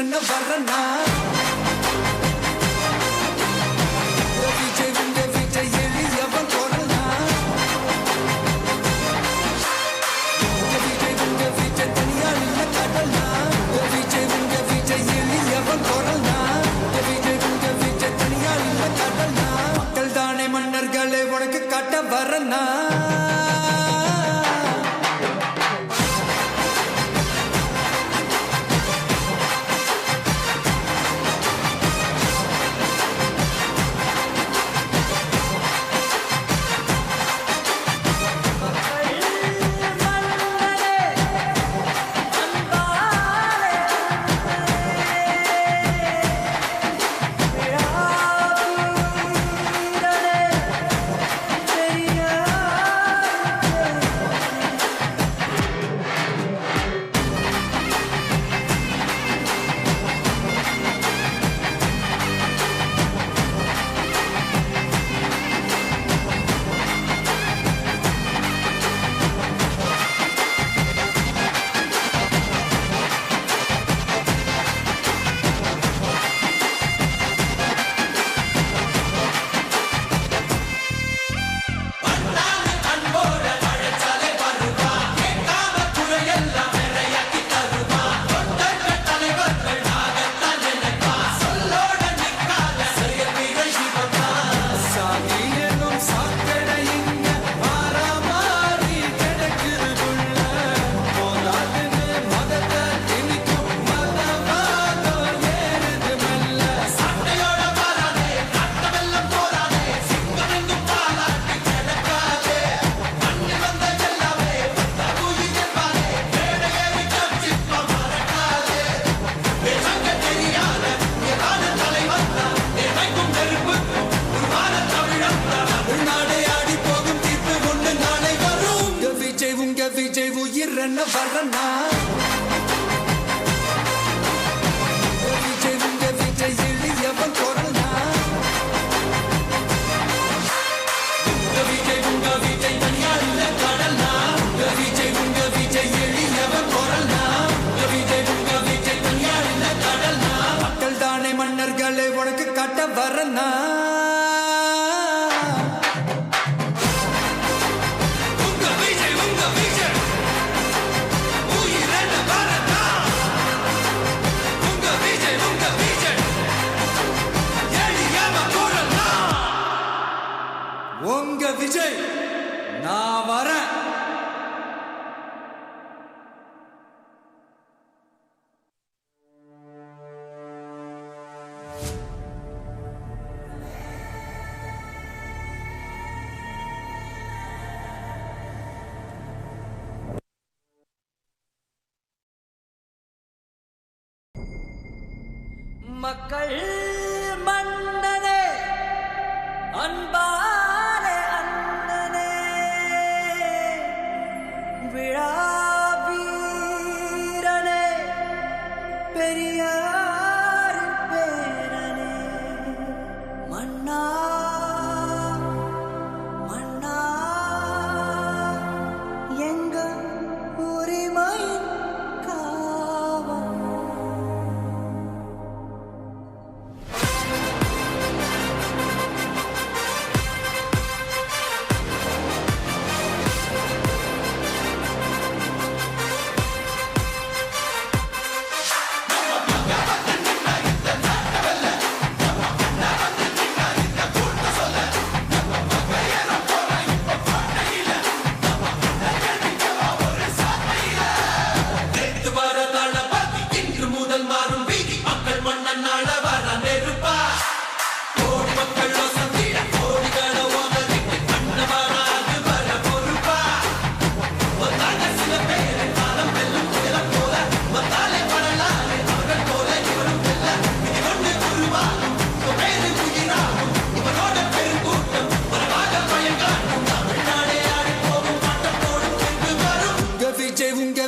உயிரென்ன வரனா விஜய் உங்க விஜய் எளியவன் குரல்னா விஜய் உங்க விஜய் தனியார் இல்ல கடல்னா விஜய் உங்க விஜய் எளியவன் குரல்னா விஜய் உங்க விஜய் தனியார் இல்ல கடல்னா மக்கள் தானே மன்னர்களே உனக்கு காட்ட வரனா விஜய் உயிரென்ன வரனா விஜய் உங்க விஜய் எளியவன் குரல்னா விஜய் உங்க விஜய் தனியார் இல்ல கடல்னா விஜய் உங்க விஜய் எளியவன் குரல்னா விஜய் உங்க விஜய் தனியார் இல்ல கடல்னா மக்கள் தானே மன்னர்களே உனக்கு காட்ட வரனா உங்க விஜய் நான் வரேன் மக்கள் மன்னனே அன்பாலே அண்ணனே விழா வீரனே பெரியார் பேரனே மன்னா மன்னா எங்க உரிமை காவல்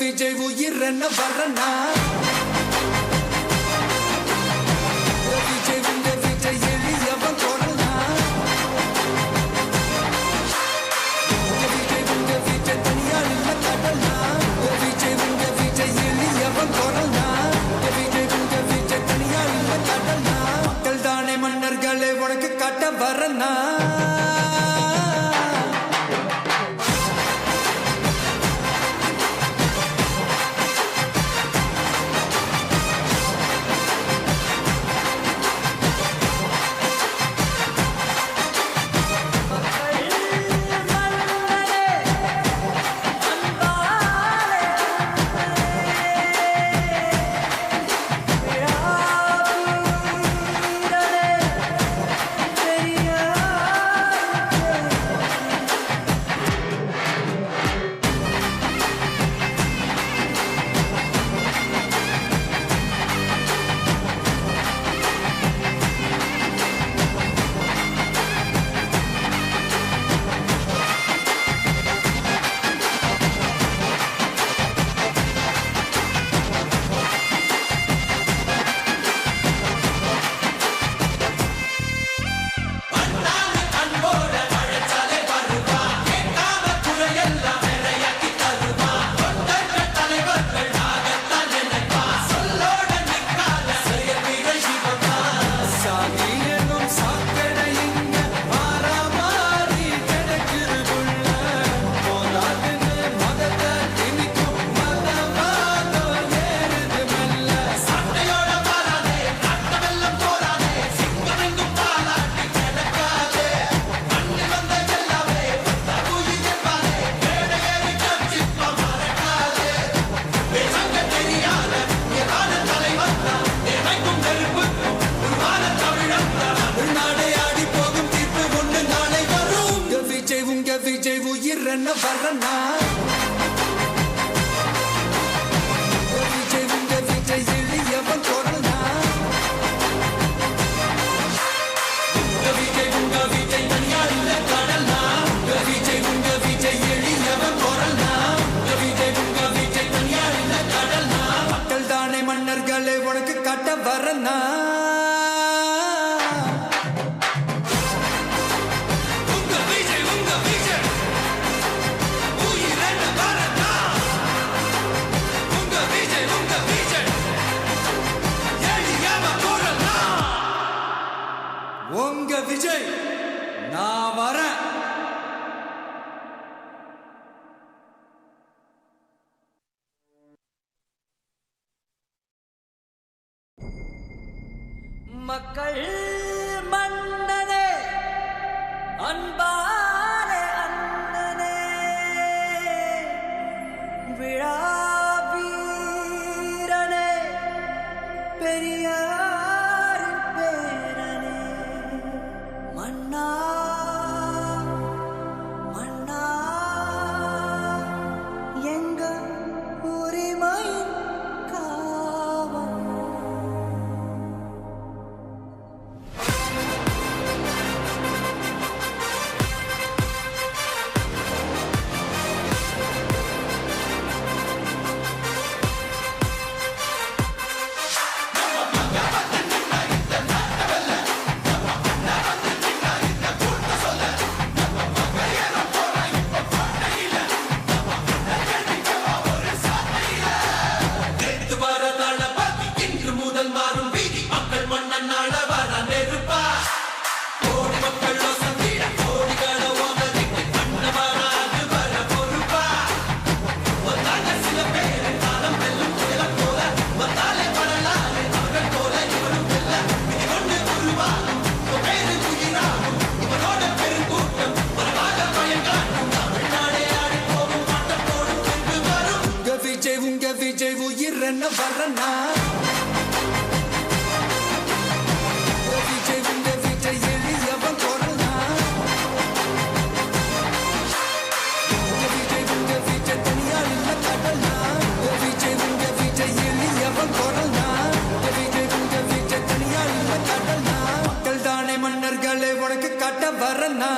விஜய் உயிரென்ன வரனா விஜய் உங்க விஜய் எளியவன் குரல்னா விஜய் உங்க விஜய் தனியார் இல்ல கடல்னா விஜய் உங்க விஜய் எளியவன் குரல்னா விஜய் உங்க விஜய் உயிரென்ன வரனா விஜய் உங்க விஜய் எளியவன் குரல்னா விஜய் உங்க விஜய் தனியா இல்ல கடல்னா விஜய் உங்க விஜய் எளியவன் குரல்னா விஜய் உங்க விஜய் தனியா இல்ல கடல்னா மக்கள் தானே மன்னர்களே உனக்கு காட்ட வரனா உங்க விஜய் நான் வரேன். மக்கள் மன்னனே அன்பாலே அண்ணனே விழா வீரனே பெரியார் பேரனே மன்னா மன்னா எங்க உரிமை காவல் உங்க விஜய் உயிரென்ன வரனா விஜய் உங்க விஜய் எளியவன் குரல்னா விஜய் உங்க விஜய் தனியா இல்ல கடல்னா விஜய் உங்க விஜய் எளியவன் குரல்னா விஜய் உங்க விஜய் தனியா இல்ல கடல்னா மக்கள் தானே மன்னர்களே உனக்கு காட்ட வரனா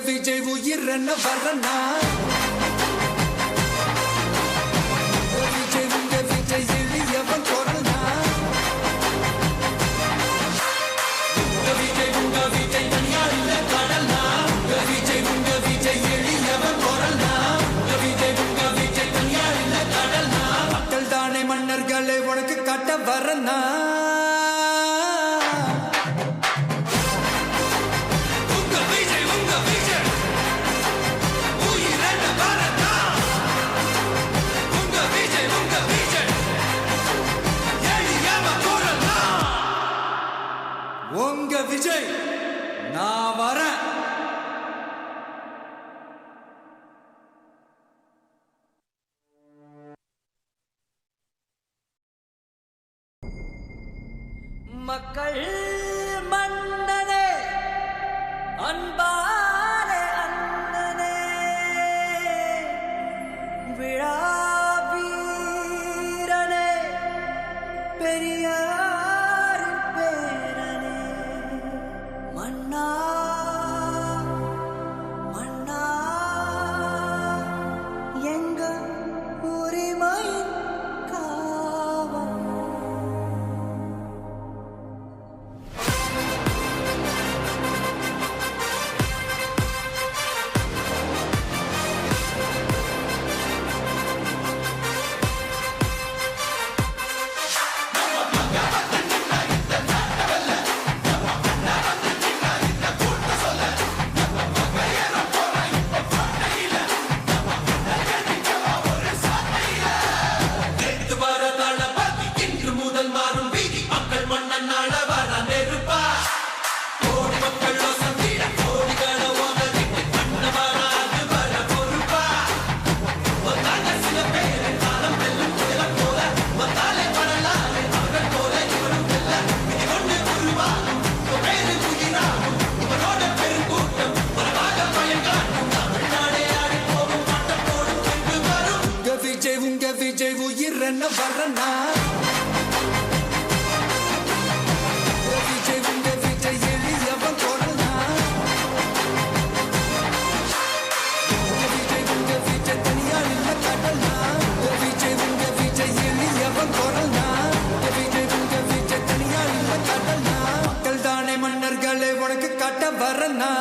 விஜய் உயிரென்ன வரனா விஜய் உங்க விஜய் எளியவன் குரல்னா விஜய் உங்க விஜய் தனியா இல்ல கடல்னா விஜய் உங்க விஜய் எளியவன் குரல்னா விஜய் உங்க விஜய் தனியா இல்ல கடல்னா மக்கள் தானே மன்னர்களே உனக்கு காட்ட வரனா மக்கள் மன்னனே அன்பாலே அண்ணனே விழா வீரனே பெரியார் பேரனே மன்னா மன்னா எங்கள் உரிமை காவல் விஜய் உயிர் என்ன வரனா விஜய் உங்க விஜய் எளியவன் கொடனா விஜய் உங்க விஜய் தனியார் இல்ல கடனா விஜய் உங்க விஜய் எளியவன் கொடனா விஜய் உங்க விஜய் தனியார் இல்ல கடனா மக்கள் தானே மன்னர்களே உனக்கு காட்ட வரனா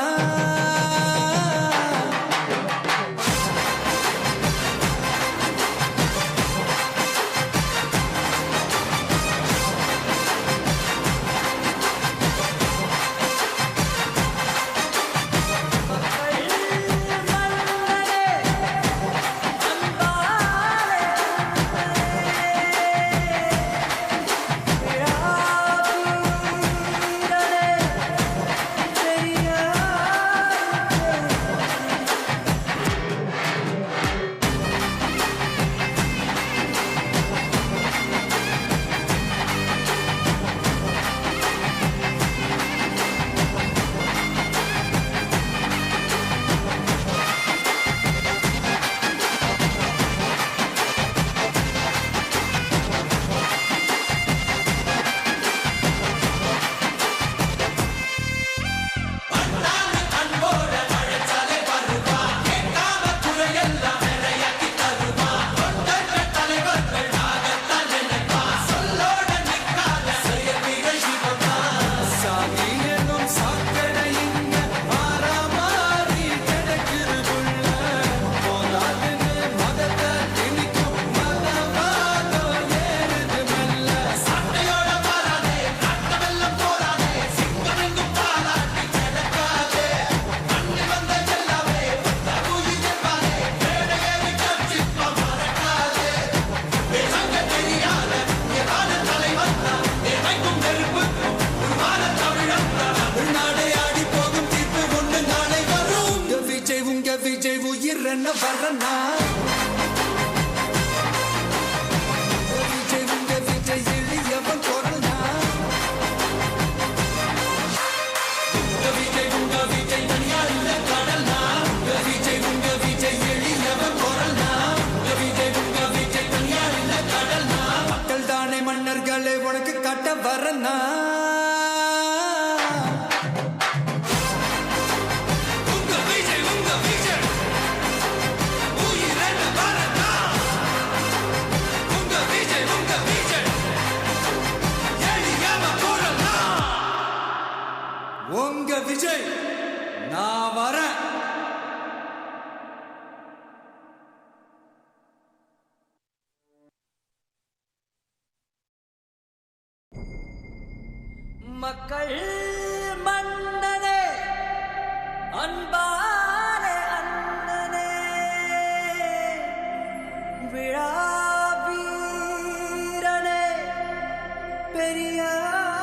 விஜய் உயிர் என்ன வரனா விஜய் உங்க விஜய் எளியவன் கொடனா விஜய் உங்க விஜய் தனியார் இல்ல கடனா விஜய் உங்க விஜய் எளியவன் கொடனா விஜய் உங்க விஜய் தனியார் இல்ல கடனா மக்கள் தானே மன்னர்களே உனக்கு காட்ட வரனா உங்க விஜய் நான் வரேன் மக்கள் மன்னனே அன்பாலே அண்ணனே விழா வீரனே பெரியார்